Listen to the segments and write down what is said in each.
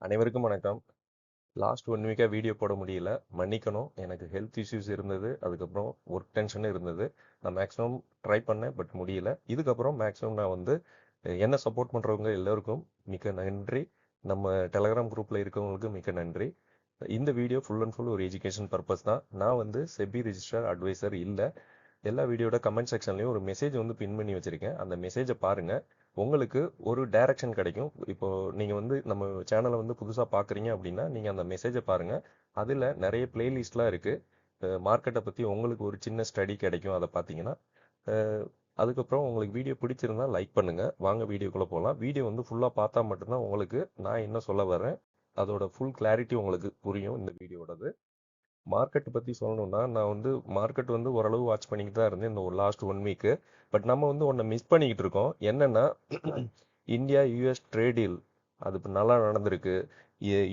அனைவருக்கும் வணக்கம். லாஸ்ட் 1 வீக்கா வீடியோ போட முடியல. மன்னிக்கணும். எனக்கு ஹெல்த் இஷ்யூஸ் இருந்தது. அதுக்கப்புறம் ஒர்க் டென்ஷனும் இருந்தது. நான் மேக்ஸிமம் ட்ரை பண்ணேன். பட் முடியல. இதுக்கப்புறம் மேக்ஸிமம் நான் வந்து என்ன சப்போர்ட் பண்ணுறவங்க எல்லோருக்கும் மிக்க நன்றி. நம்ம டெலகிராம் குரூப்பில் இருக்கவங்களுக்கு மிக்க நன்றி. இந்த வீடியோ ஃபுல் அண்ட் ஃபுல் ஒரு எஜுகேஷன் பர்பஸ் தான். நான் வந்து செபி ரிஜிஸ்டர் அட்வைசர் இல்லை. எல்லா வீடியோட கமெண்ட் செக்ஷன்லையும் ஒரு மெசேஜ் வந்து பின் பண்ணி வச்சுருக்கேன். அந்த மெசேஜை பாருங்கள். உங்களுக்கு ஒரு டைரக்ஷன் கிடைக்கும். இப்போது நீங்கள் வந்து நம்ம சேனலை வந்து புதுசாக பார்க்குறீங்க அப்படின்னா நீங்கள் அந்த மெசேஜை பாருங்கள். அதில் நிறைய பிளேலிஸ்ட்லாம் இருக்குது. மார்க்கெட்டை பற்றி உங்களுக்கு ஒரு சின்ன ஸ்டடி கிடைக்கும். அதை பார்த்தீங்கன்னா அதுக்கப்புறம் உங்களுக்கு வீடியோ பிடிச்சிருந்தா லைக் பண்ணுங்கள். வாங்க வீடியோக்குள்ளே போகலாம். வீடியோ வந்து ஃபுல்லாக பார்த்தா மட்டும்தான் உங்களுக்கு நான் என்ன சொல்ல வரேன் அதோட ஃபுல் கிளாரிட்டி உங்களுக்கு புரியும் இந்த வீடியோடது. மார்க்கெட் பற்றி சொல்லணும்னா நான் வந்து மார்க்கெட் வந்து ஓரளவு வாட்ச் பண்ணிக்கிட்டு தான் இருந்தேன் இந்த ஒரு லாஸ்ட் 1 வீக்கு. பட் நம்ம வந்து ஒன்றை மிஸ் பண்ணிக்கிட்டு இருக்கோம். என்னென்னா இந்தியா யூஎஸ் ட்ரேட் டீல் அது இப்போ நல்லா நடந்திருக்கு.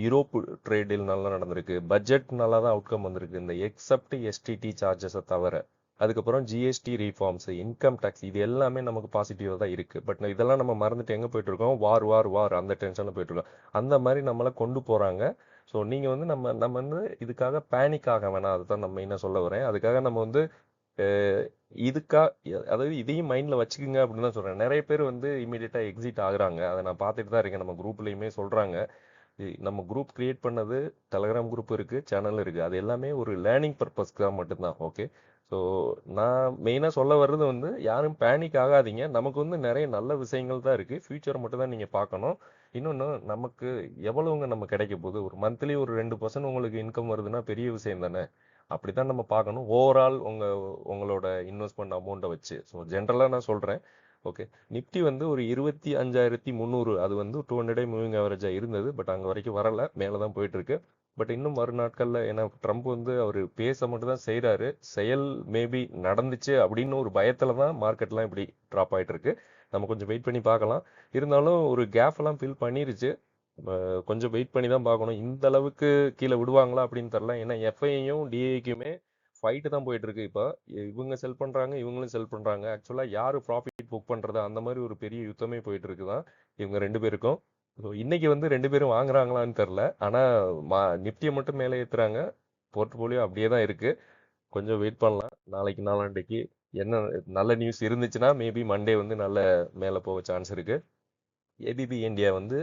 யூரோப் ட்ரேட் டீல் நல்லா நடந்திருக்கு. பட்ஜெட் நல்லா தான் அவுட்கம் வந்திருக்கு இந்த எக்ஸப்ட் எஸ்டிடி சார்ஜஸை தவிர. அதுக்கப்புறம் ஜிஎஸ்டி ரீஃபார்ம்ஸ், இன்கம் டேக்ஸ், இது எல்லாமே நமக்கு பாசிட்டிவாக தான் இருக்குது. பட் இதெல்லாம் நம்ம மறந்துட்டு எங்கே போயிட்டுருக்கோம்? வார் அந்த டென்ஷனில் போயிட்டுருக்கோம். அந்த மாதிரி நம்மளை கொண்டு போகிறாங்க. ஸோ நீங்கள் வந்து நம்ம நம்ம வந்து இதுக்காக பேனிக் ஆக வேணாம். அதுதான் நம்ம என்ன சொல்ல வரேன். அதுக்காக நம்ம வந்து இதுக்கா அதாவது இதையும் மைண்டில் வச்சுக்கோங்க அப்படின்னு தான் சொல்கிறேன். நிறைய பேர் வந்து இமீடியட்டாக எக்ஸிட் ஆகுறாங்க. அதை நான் பார்த்துட்டு தான் இருக்கேன். நம்ம குரூப்லேயுமே சொல்கிறாங்க. நம்ம குரூப் கிரியேட் பண்ணது டெலகிராம் குரூப் இருக்குது, சேனல் இருக்குது. அது எல்லாமே ஒரு லேர்னிங் பர்பஸ்க்கு தான் மட்டும்தான். ஓகே. ஸோ நான் மெயினாக சொல்ல வர்றது வந்து யாரும் பேனிக் ஆகாதீங்க. நமக்கு வந்து நிறைய நல்ல விஷயங்கள் தான் இருக்குது. ஃப்யூச்சரை மட்டும் தான் நீங்கள் பார்க்கணும். இன்னொன்று, நமக்கு எவ்வளவுங்க நம்ம கிடைக்க போகுது? ஒரு மந்த்லி ஒரு 2% உங்களுக்கு இன்கம் வருதுன்னா பெரிய விஷயம் தானே. அப்படி தான் நம்ம பார்க்கணும். ஓவரால் உங்களோட இன்வெஸ்ட்மெண்ட் அமௌண்ட்டை வச்சு. ஸோ ஜென்ரலாக நான் சொல்கிறேன். ஓகே. நிஃப்டி வந்து ஒரு 25,300 அது வந்து 200 டே மூவிங் ஆவரேஜாக இருந்தது. பட் அங்கே வரைக்கும் வரலை. மேலே தான் போயிட்டுருக்கு. பட் இன்னும் வரும் நாட்களில் ஏன்னா ட்ரம்ப் வந்து அவர் பேச மட்டும் தான் செய்கிறாரு. செயல் மேபி நடந்துச்சு அப்படின்னு ஒரு பயத்தில் தான் மார்க்கெட்லாம் இப்படி ட்ராப் ஆகிட்டு இருக்கு. நம்ம கொஞ்சம் வெயிட் பண்ணி பார்க்கலாம். இருந்தாலும் ஒரு கேப் எல்லாம் ஃபில் பண்ணிருச்சு. கொஞ்சம் வெயிட் பண்ணி தான் பார்க்கணும். இந்த அளவுக்கு கீழே விடுவாங்களா அப்படின்னு தெரில. ஏன்னா எஃப்ஐயும் டிஐக்குமே ஃபைட்டு தான் போயிட்டு இருக்கு. இப்போ இவங்க செல் பண்ணுறாங்க, இவங்களும் செல் பண்ணுறாங்க. ஆக்சுவலாக யார் ப்ராஃபிட் புக் பண்ணுறது அந்த மாதிரி ஒரு பெரிய யுத்தமே போயிட்டு இருக்குதான் இவங்க 2 பேருக்கும். ஸோ இன்னைக்கு வந்து 2 பேரும் வாங்குறாங்களான்னு தெரில. ஆனால் நிஃப்டியை மட்டும் மேலே ஏற்றுறாங்க. போர்ட்ஃபோலியோ அப்படியே தான் இருக்குது. கொஞ்சம் வெயிட் பண்ணலாம். நாளைக்கு நாளாண்டைக்கு என்ன நல்ல நியூஸ் இருந்துச்சுன்னா மேபி மண்டே வந்து நல்ல மேலே போக சான்ஸ் இருக்குது. ஏபிபி இந்தியா வந்து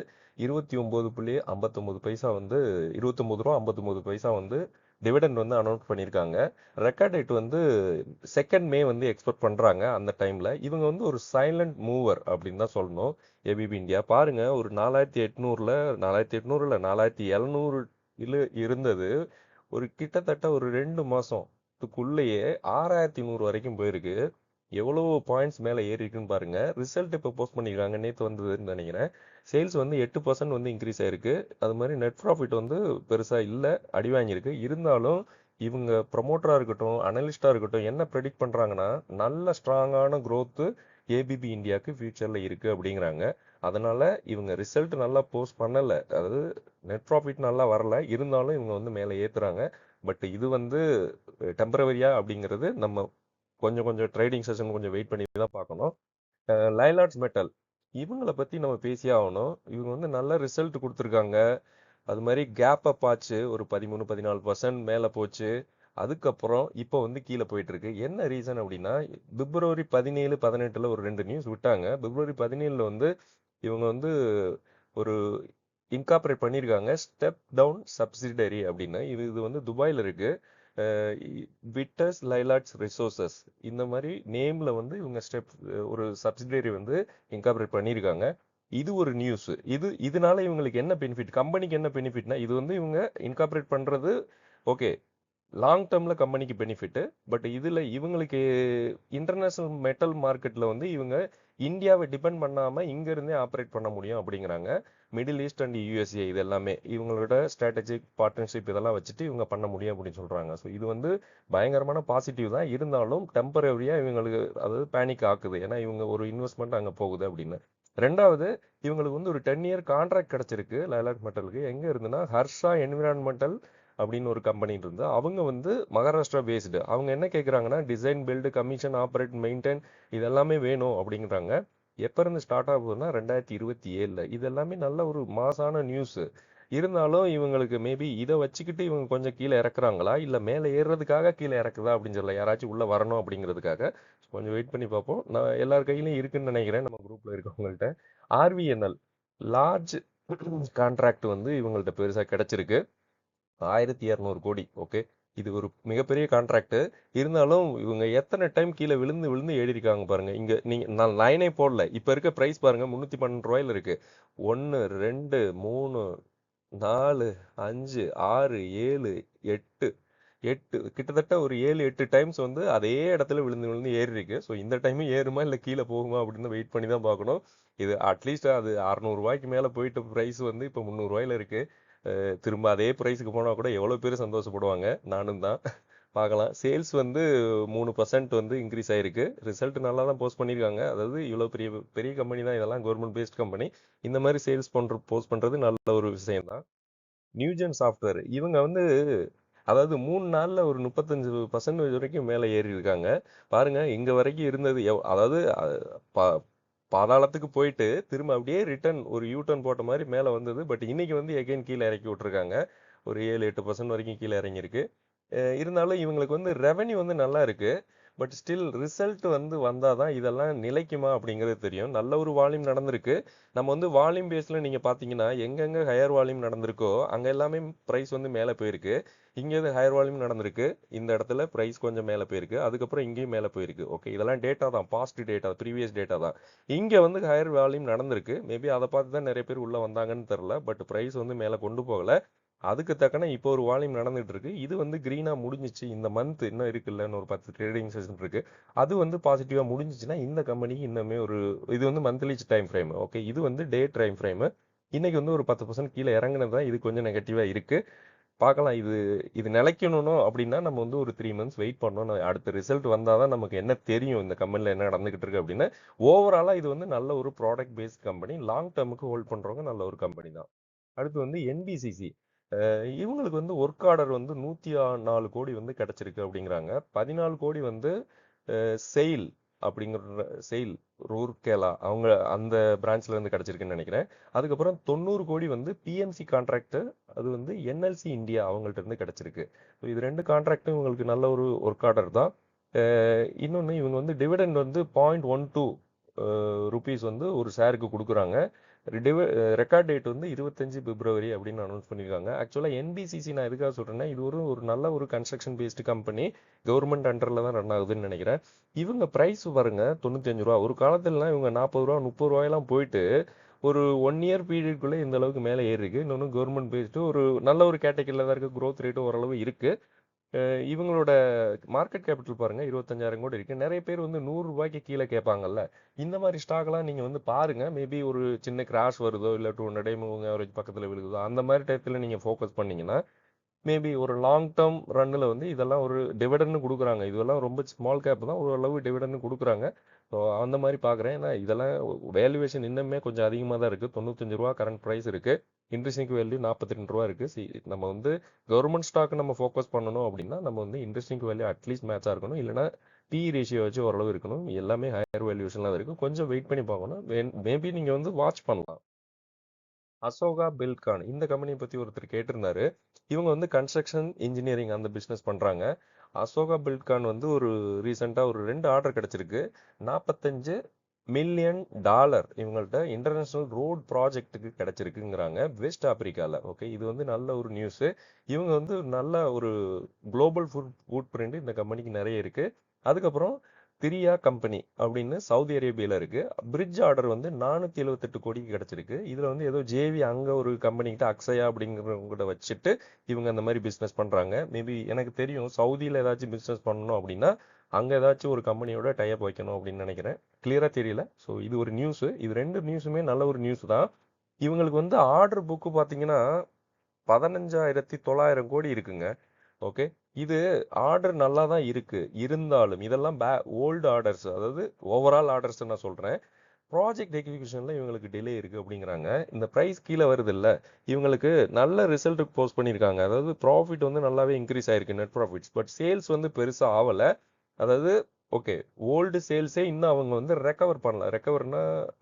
29.59 பைசா வந்து 29 ரூபா 59 பைசா வந்து டிவிடெண்ட் வந்து அனௌன்ஸ் பண்ணியிருக்காங்க. ரெக்கார்ட் டேட் வந்து 2 மே வந்து எக்ஸ்பெக்ட் பண்ணுறாங்க. அந்த டைமில் இவங்க வந்து ஒரு சைலண்ட் மூவர் அப்படின்னு தான் சொல்லணும். ஏபிபி இந்தியா பாருங்க, ஒரு 4800 இல்லை 4700 இருந்தது. ஒரு கிட்டத்தட்ட ஒரு 2 மாதத்துக்குள்ளேயே 6100 வரைக்கும் போயிருக்கு. எவ்வளோ பாயிண்ட்ஸ் மேலே ஏறி இருக்குன்னு பாருங்க. ரிசல்ட் இப்போ போஸ்ட் பண்ணியிருக்காங்க, நேற்று வந்ததுன்னு நினைக்கிறேன். சேல்ஸ் வந்து 8% வந்து இன்க்ரீஸ் ஆயிருக்கு. அது மாதிரி நெட் ப்ராஃபிட் வந்து பெருசாக இல்லை, அடி வாங்கியிருக்கு. இருந்தாலும் இவங்க ப்ரமோட்டராக இருக்கட்டும், அனலிஸ்டாக இருக்கட்டும், என்ன ப்ரெடிக்ட் பண்ணுறாங்கன்னா நல்ல ஸ்ட்ராங்கான க்ரோத்து ஏபிபி இந்தியாவுக்கு ஃபியூச்சரில் இருக்குது அப்படிங்கிறாங்க. அதனால இவங்க ரிசல்ட் நல்லா போஸ்ட் பண்ணலை, அதாவது நெட் ப்ராஃபிட் நல்லா வரல. இருந்தாலும் இவங்க வந்து மேலே ஏற்றுறாங்க. பட் இது வந்து டெம்பரவரியா அப்படிங்கிறது நம்ம கொஞ்சம் கொஞ்சம் ட்ரேடிங் செஷன் கொஞ்சம் வெயிட் பண்ணி தான் பார்க்கணும். லைலாட்ஸ் மெட்டல் இவங்கள பற்றி நம்ம பேசியே ஆகணும். இவங்க வந்து நல்ல ரிசல்ட் கொடுத்துருக்காங்க. அது மாதிரி கேப் அப் ஆச்சு, ஒரு 13-14% மேலே போச்சு. அதுக்கப்புறம் இப்போ வந்து கீழே போயிட்டு இருக்கு. என்ன ரீசன் அப்படின்னா, பிப்ரவரி 17-18 ஒரு 2 நியூஸ் விட்டாங்க. பிப்ரவரி 17 வந்து இவங்க வந்து ஒரு இன்கார்பரேட் பண்ணியிருக்காங்க, ஸ்டெப் டவுன் சப்சிடரி அப்படின்னு. இது வந்து துபாயில் இருக்கு. விட்டஸ் லைலாட்ஸ் ரிசோர்சஸ் இந்த மாதிரி நேம்ல வந்து இவங்க ஒரு சப்சிடரி வந்து இன்கார்பரேட் பண்ணியிருக்காங்க. இது ஒரு நியூஸ். இதனால இவங்களுக்கு என்ன பெனிஃபிட், கம்பெனிக்கு என்ன பெனிஃபிட்னா, இது வந்து இவங்க இன்கார்பரேட் பண்றது ஓகே, லாங் டேர்மில் கம்பெனிக்கு பெனிஃபிட்டு. பட் இதில் இவங்களுக்கு இன்டர்நேஷ்னல் மெட்டல் மார்க்கெட்டில் வந்து இவங்க இந்தியாவை டிபெண்ட் பண்ணாமல் இங்கேருந்தே ஆப்ரேட் பண்ண முடியும் அப்படிங்கிறாங்க. மிடில் ஈஸ்ட் அண்ட் யூஎஸ்ஏ இது எல்லாமே இவங்களோட ஸ்ட்ராட்டஜிக் பார்ட்னர்ஷிப் இதெல்லாம் வச்சுட்டு இவங்க பண்ண முடியும் அப்படின்னு சொல்கிறாங்க. ஸோ இது வந்து பயங்கரமான பாசிட்டிவ் தான். இருந்தாலும் டெம்பரரியாக இவங்களுக்கு அதாவது பேனிக் ஆக்குது. ஏன்னா இவங்க ஒரு இன்வெஸ்ட்மெண்ட் அங்கே போகுது அப்படின்னு. ரெண்டாவது, இவங்களுக்கு வந்து ஒரு 10 இயர் கான்ட்ராக்ட் கிடச்சிருக்கு லைலாக் மெட்டலுக்கு. எங்கே இருந்துன்னா ஹர்ஷா என்விரான்மெண்டல் அப்படின்னு ஒரு கம்பெனி இருந்து, அவங்க வந்து மகாராஷ்டிரா பேஸ்டு. அவங்க என்ன கேட்குறாங்கன்னா, design, build, commission, operate, maintain இதெல்லாமே வேணும் அப்படிங்கிறாங்க. எப்போ இருந்து ஸ்டார்ட் ஆகுதுன்னா 2027. இது எல்லாமே நல்ல ஒரு மாசான நியூஸ். இருந்தாலும் இவங்களுக்கு மேபி இதை வச்சுக்கிட்டு இவங்க கொஞ்சம் கீழே இறக்குறாங்களா இல்லை மேலே ஏறுறதுக்காக கீழே இறக்குதா அப்படின்னு சொல்லல, யாராச்சும் உள்ளே வரணும் அப்படிங்கிறதுக்காக. கொஞ்சம் வெயிட் பண்ணி பார்ப்போம். நான் எல்லார் கையிலையும் இருக்குன்னு நினைக்கிறேன் நம்ம குரூப்பில் இருக்கவங்கள்ட்ட. ஆர்விஎன்எல் லார்ஜ் கான்ட்ராக்ட் வந்து இவங்கள்ட்ட பெருசாக கிடைச்சிருக்கு, 1200 கோடி. ஓகே, இது ஒரு மிகப்பெரிய கான்ட்ராக்ட். இருந்தாலும் இவங்க எத்தனை டைம் கீழே விழுந்து விழுந்து ஏறி இருக்காங்க பாருங்க. இங்க நீங்க நான் லைனே போடல, இப்ப இருக்க பிரைஸ் பாருங்க 312 ரூபாயில இருக்கு. 1 2 3 4 5 6 7 8 கிட்டத்தட்ட ஒரு 7-8 டைம்ஸ் வந்து அதே இடத்துல விழுந்து விழுந்து ஏறி இருக்கு. ஸோ இந்த டைமும் ஏறுமா இல்லை கீழே போகுமா அப்படின்னு வெயிட் பண்ணி தான் பார்க்கணும். இது அட்லீஸ்ட் அது 600 ரூபாய்க்கு மேலே போயிட்டு ப்ரைஸ் வந்து இப்போ 300 ரூபாயில இருக்கு. திரும்ப அதே ப்ரைஸுக்கு போனால் கூட எவ்வளோ பேர் சந்தோஷப்படுவாங்க, நானும் தான். பார்க்கலாம். சேல்ஸ் வந்து 3% வந்து இன்க்ரீஸ் ஆயிருக்கு. ரிசல்ட் நல்லா தான் போஸ்ட் பண்ணியிருக்காங்க. அதாவது இவ்வளோ பெரிய பெரிய கம்பெனி தான் இதெல்லாம், கவர்மெண்ட் பேஸ்ட் கம்பெனி. இந்த மாதிரி சேல்ஸ் போஸ்ட் பண்ணுறது நல்ல ஒரு விஷயம் தான். நியூஜென் சாஃப்ட்வேர் இவங்க வந்து அதாவது 3 நாள்ல ஒரு 35% வரைக்கும் மேலே ஏறி இருக்காங்க. பாருங்க, இங்க வரைக்கும் இருந்தது அதாவது பாதாளத்துக்கு போயிட்டு திரும்ப அப்படியே ரிட்டர்ன் ஒரு யூ-டர்ன் போட்ட மாதிரி மேலே வந்தது. பட் இன்னைக்கு வந்து எகைன் கீழே இறக்கி விட்டுருக்காங்க. ஒரு 7-8% வரைக்கும் கீழே இறங்கியிருக்கு. இருந்தாலும் இவங்களுக்கு வந்து ரெவென்யூ வந்து நல்லா இருக்கு. பட் ஸ்டில் ரிசல்ட் வந்து வந்தாதான் இதெல்லாம் நிலைக்குமா அப்படிங்கிறது தெரியும். நல்ல ஒரு வால்யூம் நடந்திருக்கு. நம்ம வந்து வால்யூம் பேஸ்ல நீங்க பாத்தீங்கன்னா எங்கெங்க ஹையர் வால்யூம் நடந்திருக்கோ அங்க எல்லாமே பிரைஸ் வந்து மேல போயிருக்கு. இங்க இது ஹையர் வால்யூம் நடந்திருக்கு, இந்த இடத்துல பிரைஸ் கொஞ்சம் மேல போயிருக்கு, அதுக்கப்புறம் இங்கேயும் மேல போயிருக்கு. ஓகே, இதெல்லாம் டேட்டா தான், பாஸ்ட் டேட்டா, ப்ரீவியஸ் டேட்டா தான். இங்க வந்து ஹையர் வால்யூம் நடந்திருக்கு. மேபி அதை பார்த்து தான் நிறைய பேர் உள்ள வந்தாங்கன்னு தெரியல. பட் பிரைஸ் வந்து மேல கொண்டு போகல. அதுக்கு தக்கன இப்போ ஒரு வால்யூம் நடந்துட்டு இருக்கு. இது வந்து கிரீனா முடிஞ்சிச்சு. இந்த மந்த் இன்னும் இருக்குல்ல, ஒரு 10 ட்ரேடிங் செஷன் இருக்கு. அது வந்து பாசிட்டிவா முடிஞ்சிச்சுன்னா இந்த கம்பெனிக்கு இன்னுமே ஒரு, இது வந்து மந்த்லி டைம் ஃப்ரேம். ஓகே, இது வந்து டே டைம் ஃப்ரேம். இன்னைக்கு வந்து ஒரு 10% கீழே இறங்குனது தான் இது கொஞ்சம் நெகட்டிவா இருக்கு. பார்க்கலாம். இது இது நிலைக்கணும் அப்படின்னா நம்ம வந்து ஒரு 3 மந்த்ஸ் வெயிட் பண்ணணும். அடுத்த ரிசல்ட் வந்தாதான் நமக்கு என்ன தெரியும் இந்த கம்பெனில என்ன நடந்துகிட்டு இருக்கு அப்படின்னு. ஓவராலா இது வந்து நல்ல ஒரு ப்ராடக்ட் பேஸ்ட் கம்பெனி, லாங் டேர்முக்கு ஹோல்ட் பண்றவங்க நல்ல ஒரு கம்பெனி தான். அடுத்து வந்து என்பிசிசி. இவங்களுக்கு வந்து ஒர்க் ஆர்டர் வந்து 104 கோடி வந்து கிடைச்சிருக்கு அப்படிங்கிறாங்க. 14 கோடி வந்து செயில் அப்படிங்கிற செயில் ரூர்கேலா அவங்க அந்த பிரான்ச்ல இருந்து கிடைச்சிருக்குன்னு நினைக்கிறேன். அதுக்கப்புறம் 90 கோடி வந்து பிஎம்சி கான்ட்ராக்ட், அது வந்து என்எல்சி இந்தியா அவங்கள்ட்ட இருந்து கிடைச்சிருக்கு. இது 2 கான்ட்ராக்டும் இவங்களுக்கு நல்ல ஒரு ஒர்க் ஆர்டர் தான். இன்னொன்று இவங்க வந்து டிவிடெண்ட் வந்து 0.12 ருபீஸ் வந்து ஒரு ஷேருக்கு கொடுக்குறாங்க. ரெக்கார்ட் டேட் வந்து 25 பிப்ரவரி அப்படின்னு அனௌன்ஸ் பண்ணியிருக்காங்க. ஆக்சுவலாக என்பிசிசி நான் எதுக்காக சொல்றேன்னா, இது ஒரு நல்ல ஒரு கன்ஸ்ட்ரக்ஷன் பேஸ்டு கம்பெனி, கவர்மெண்ட் அண்டரில் தான் ரன் ஆகுதுன்னு நினைக்கிறேன். இவங்க பிரைஸ் பாருங்க 95 ரூபா. ஒரு காலத்துலலாம் இவங்க 40 ரூபா 30 ரூபாயெல்லாம் போயிட்டு ஒரு 1 இயர் பீரியட்குள்ளே இந்த அளவுக்கு மேலே ஏறி இருக்கு. இன்னொன்று கவர்மெண்ட் பேஸ்டு ஒரு நல்ல ஒரு கேட்டகரியில் தான் இருக்கு. க்ரோத் ரேட்டும் ஓரளவு இருக்கு. இவங்களோட மார்க்கெட் கேபிட்டல் பாருங்க 25,000 கோடி இருக்கு. நிறைய பேர் வந்து 100 ரூபாய்க்கு கீழே கேட்பாங்கல்ல. இந்த மாதிரி ஸ்டாக்லாம் நீங்க வந்து பாருங்க. மேபி ஒரு சின்ன கிராஷ் வருதோ இல்லை 200 மூவிங் ஆவரேஜ் பக்கத்துல விழுகுதோ அந்த மாதிரி டயத்துல நீங்க ஃபோக்கஸ் பண்ணீங்கன்னா மேபி ஒரு லாங் டேர்ம் ரன்னில் வந்து இதெல்லாம் ஒரு டிவிடெண்ட் கொடுக்குறாங்க. இதெல்லாம் ரொம்ப ஸ்மால் கேப் தான், ஓரளவு டிவிடெண்ட் கொடுக்குறாங்க. ஸோ அந்த மாதிரி பார்க்குறேன். ஏன்னா இதெல்லாம் வேல்யூவேஷன் இன்னுமே கொஞ்சம் அதிகமாக தான் இருக்குது. 95 ரூபா கரண்ட் ப்ரைஸ் இருக்குது. இன்ட்ரெஸ்டிங் வேல்யூ 42 ரூபா இருக்குது. நம்ம வந்து கவர்மெண்ட் ஸ்டாக் நம்ம ஃபோக்கஸ் பண்ணணும் அப்படின்னா நம்ம வந்து இன்ட்ரெஸ்டிங் வேல்யூ அட்லீஸ்ட் மேட்சாக இருக்கணும், இல்லைனா பி ரேஷியோ வச்சு ஓரளவு இருக்கணும். எல்லாமே ஹையர் வேல்யூஷன்லாம் இருக்குது. கொஞ்சம் வெயிட் பண்ணி பார்க்கணும். மேபி நீங்கள் வந்து வாட்ச் பண்ணலாம். அசோகா பில்ட்கான் இந்த கம்பெனியை பற்றி ஒருத்தர் கேட்டிருந்தாரு. இவங்க வந்து கன்ஸ்ட்ரக்ஷன் இன்ஜினியரிங் அந்த பிஸ்னஸ் பண்ணுறாங்க. அசோகா பில்ட்கான் வந்து ஒரு ரீசெண்டாக ஒரு 2 ஆர்டர் கிடச்சிருக்கு. 45 மில்லியன் டாலர் இவங்கள்ட்ட இன்டர்நேஷனல் ரோட் ப்ராஜெக்ட்டுக்கு கிடைச்சிருக்குங்கிறாங்க வெஸ்ட் ஆப்பிரிக்காவில். ஓகே, இது வந்து நல்ல ஒரு நியூஸு. இவங்க வந்து நல்ல ஒரு குளோபல் ஃபுட் பிரிண்ட் இந்த கம்பெனிக்கு நிறைய இருக்குது. அதுக்கப்புறம் திரியா கம்பெனி அப்படின்னு சவுதி அரேபியாவில் இருக்கு. பிரிட்ஜ் ஆர்டர் வந்து 478 கோடிக்கு கிடைச்சிருக்கு. இதுல வந்து ஏதோ ஜேவி அங்க ஒரு கம்பெனிக்கிட்ட அக்ஸயா அப்படிங்கிறவங்ககிட்ட வச்சுட்டு இவங்க அந்த மாதிரி பிஸ்னஸ் பண்றாங்க. மேபி எனக்கு தெரியும் சவுதியில் ஏதாச்சும் பிஸ்னஸ் பண்ணணும் அப்படின்னா அங்க ஏதாச்சும் ஒரு கம்பெனியோட டைப் வைக்கணும் அப்படின்னு நினைக்கிறேன். கிளியரா தெரியல. ஸோ இது ஒரு நியூஸ். இது 2 நியூஸுமே நல்ல ஒரு நியூஸ் தான். இவங்களுக்கு வந்து ஆர்டர் புக்கு பார்த்தீங்கன்னா 15,900 கோடி இருக்குங்க. ஓகே, இது ஆர்டர் நல்லா தான் இருக்கு. இருந்தாலும் இதெல்லாம் ஓல்டு ஆர்டர்ஸ், அதாவது ஓவரால் ஆர்டர்ஸ் நான் சொல்றேன். ப்ராஜெக்ட் எக்ஸிகியூஷன்ல இவங்களுக்கு டிலே இருக்கு அப்படிங்கிறாங்க. இந்த பிரைஸ் கீழே வருது இல்ல, இவங்களுக்கு நல்ல ரிசல்ட் போஸ்ட் பண்ணியிருக்காங்க. அதாவது ப்ராஃபிட் வந்து நல்லாவே இன்க்ரீஸ் ஆயிருக்கு, நெட் ப்ராஃபிட்ஸ். பட் சேல்ஸ் வந்து பெருசா ஆகல. அதாவது ஓகே, ஓல்டு சேல்ஸே இன்னும் அவங்க வந்து ரெக்கவர் பண்ணல.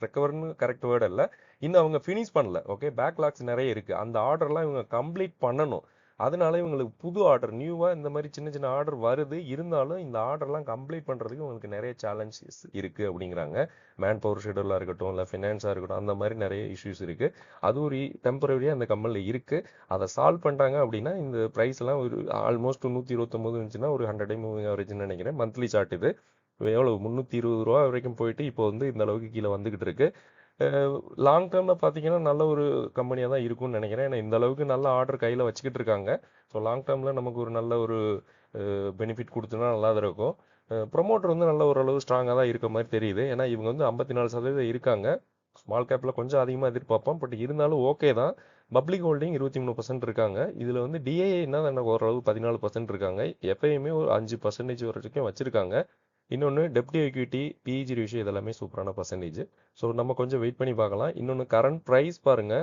ரெக்கவர்னு கரெக்ட் வேர்டு இல்லை. இன்னும் அவங்க ஃபினிஷ் பண்ணல. ஓகே, பேக்லாக்ஸ் நிறைய இருக்கு. அந்த ஆர்டர்லாம் இவங்க கம்ப்ளீட் பண்ணணும். அதனால இவங்களுக்கு புது ஆர்டர் நியூவா இந்த மாதிரி சின்ன சின்ன ஆர்டர் வருது. இருந்தாலும் இந்த ஆர்டர்லாம் கம்ப்ளீட் பண்றதுக்கு உங்களுக்கு நிறைய சேலஞ்சஸ் இருக்கு அப்படிங்கிறாங்க. மேன் பவர் ஷெட்யூலா இருக்கட்டும், இல்லை ஃபினான்ஸா இருக்கட்டும், அந்த மாதிரி நிறைய இஷ்யூஸ் இருக்கு. அது ஒரு டெம்பரரியா அந்த கம்பெனில இருக்கு. அதை சால்வ் பண்ணிட்டாங்க அப்படின்னா இந்த ப்ரைஸ் எல்லாம் ஒரு ஆல்மோஸ்ட் 129 இருந்துச்சுன்னா ஒரு 100 மூவிங் ஆவரேஜ்னு நினைக்கிறேன். மந்த்லி சார்ட் இது எவ்வளவு 320 ரூபா வரைக்கும் போயிட்டு இப்போ வந்து இந்த அளவுக்கு கீழே வந்துகிட்டு இருக்கு. லாங் டேர்ம்ல பார்த்தீங்கன்னா நல்ல ஒரு கம்பெனியாக தான் இருக்கும்னு நினைக்கிறேன். ஏன்னா இந்த அளவுக்கு நல்ல ஆர்டர் கையில் வச்சுக்கிட்டு இருக்காங்க. ஸோ லாங் டேர்ம்ல நமக்கு ஒரு நல்ல ஒரு பெனிஃபிட் கொடுத்தனா நல்லா தான் இருக்கும். ப்ரொமோட்டர் வந்து நல்ல ஓரளவு ஸ்ட்ராங்காக தான் இருக்க மாதிரி தெரியுது. ஏன்னா இவங்க வந்து 54% இருக்காங்க. ஸ்மால் கேப்பில் கொஞ்சம் அதிகமாக எதிர்பார்ப்போம். பட் இருந்தாலும் ஓகே தான். பப்ளிக் ஹோல்டிங் 23% இருக்காங்க. இதில் வந்து டிஏஏ என்ன ஓரளவு 14% இருக்காங்க. எஃப்ஐயுமே ஒரு 5% வரைக்கும் வச்சிருக்காங்க. இன்னொன்று டெப்டி எக்விட்டி, பிஇஜி ரேஷியோ இதெல்லாமே சூப்பரான பர்சன்டேஜ். ஸோ நம்ம கொஞ்சம் வெயிட் பண்ணி பார்க்கலாம். இன்னொன்று கரண்ட் ப்ரைஸ் பாருங்க,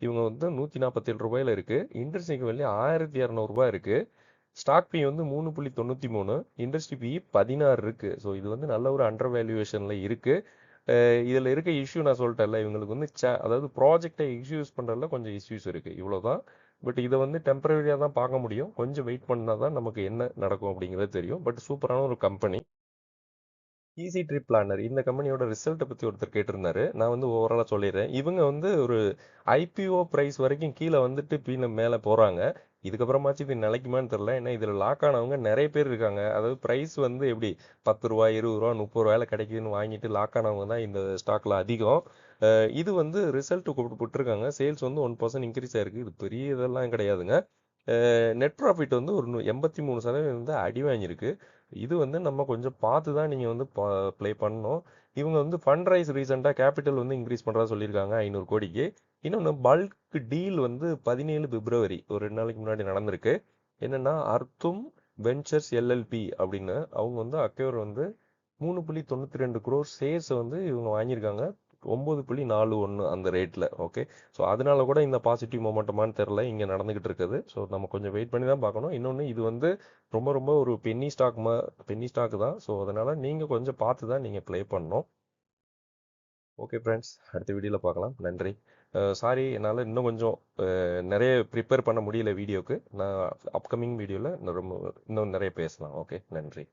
இவங்க வந்து 147 ரூபாயில இருக்கு. இன்ட்ரெஸ்ட் வேல்யூ 1200 இருக்கு. ஸ்டாக் பி வந்து 3.93, இண்டஸ்ட்ரி பி 16 இருக்கு. ஸோ இது வந்து நல்ல ஒரு அண்டர் வேல்யூவேஷன்ல இருக்கு. இதில் இருக்க இஷ்யூ நான் சொல்லிட்டேன்ல, இவங்களுக்கு வந்து அதாவது ப்ராஜெக்டை இஷ்யூஸ் பண்ணுறதுல கொஞ்சம் இஷ்யூஸ் இருக்கு. இவ்வளோதான். பட் இதை வந்து டெம்பரரியாக தான் பார்க்க முடியும். கொஞ்சம் வெயிட் பண்ணால் தான் நமக்கு என்ன நடக்கும் அப்படிங்கிறது தெரியும். பட் சூப்பரான ஒரு கம்பெனி. ஈஸி ட்ரிப் பிளானர் இந்த கம்பெனியோட ரிசல்ட்டை பற்றி ஒருத்தர் கேட்டிருந்தாரு. நான் வந்து ஓவராலாக சொல்லிடுறேன். இவங்க வந்து ஒரு ஐபிஓ ப்ரைஸ் வரைக்கும் கீழே வந்துட்டு மேலே போகிறாங்க. இதுக்கப்புறமாச்சு இது நிலைக்குமான்னு தெரில. ஏன்னா இதில் லாக் ஆனவங்க நிறைய பேர் இருக்காங்க. அதாவது ப்ரைஸ் வந்து எப்படி 10 ரூபா 20 ரூபா 30 ரூபாயில கிடைக்குதுன்னு வாங்கிட்டு லாக் ஆனவங்க தான் இந்த ஸ்டாக்ல அதிகம். இது வந்து ரிசல்ட் விட்டுருக்காங்க. சேல்ஸ் வந்து 1% இன்க்ரீஸ் ஆயிருக்கு. இது பெரிய இதெல்லாம் கிடையாதுங்க. நெட் ப்ராஃபிட் வந்து ஒரு 83% வந்து அடி வாங்கியிருக்கு. இது வந்து நம்ம கொஞ்சம் பார்த்து தான் நீங்கள் வந்து ப்ளே பண்ணணும். இவங்க வந்து ஃபண்ட் ரைஸ் ரீசெண்டாக கேபிட்டல் வந்து இன்க்ரீஸ் பண்ணுறதா சொல்லியிருக்காங்க 500 கோடிக்கு. இன்னொன்று பல்க் டீல் வந்து 17 பிப்ரவரி ஒரு 2 நாளைக்கு முன்னாடி நடந்திருக்கு. என்னென்னா அர்த்தும் வெஞ்சர்ஸ் எல்எல்பி அப்படின்னு அவங்க வந்து அக்யூர் வந்து 3.92 crore ஷேர்ஸ் வந்து இவங்க வாங்கியிருக்காங்க. 9.41 அந்த ரேட்டில். ஓகே, ஸோ அதனால கூட இந்த பாசிட்டிவ் மொமெண்டமானு தெரில இங்கே நடந்துகிட்டு இருக்குது. ஸோ நம்ம கொஞ்சம் வெயிட் பண்ணி தான் பார்க்கணும். இன்னொன்று இது வந்து ரொம்ப ரொம்ப ஒரு பென்னி ஸ்டாக் தான். ஸோ அதனால் நீங்கள் கொஞ்சம் பார்த்து தான் நீங்கள் ப்ளே பண்ணணும். ஓகே ஃப்ரெண்ட்ஸ், அடுத்த வீடியோவில் பார்க்கலாம். நன்றி. சாரி, என்னால் இன்னும் கொஞ்சம் நிறைய ப்ரிப்பேர் பண்ண முடியல வீடியோக்கு. நான் அப்கமிங் வீடியோவில் ரொம்ப இன்னும் நிறைய பேசலாம். ஓகே, நன்றி.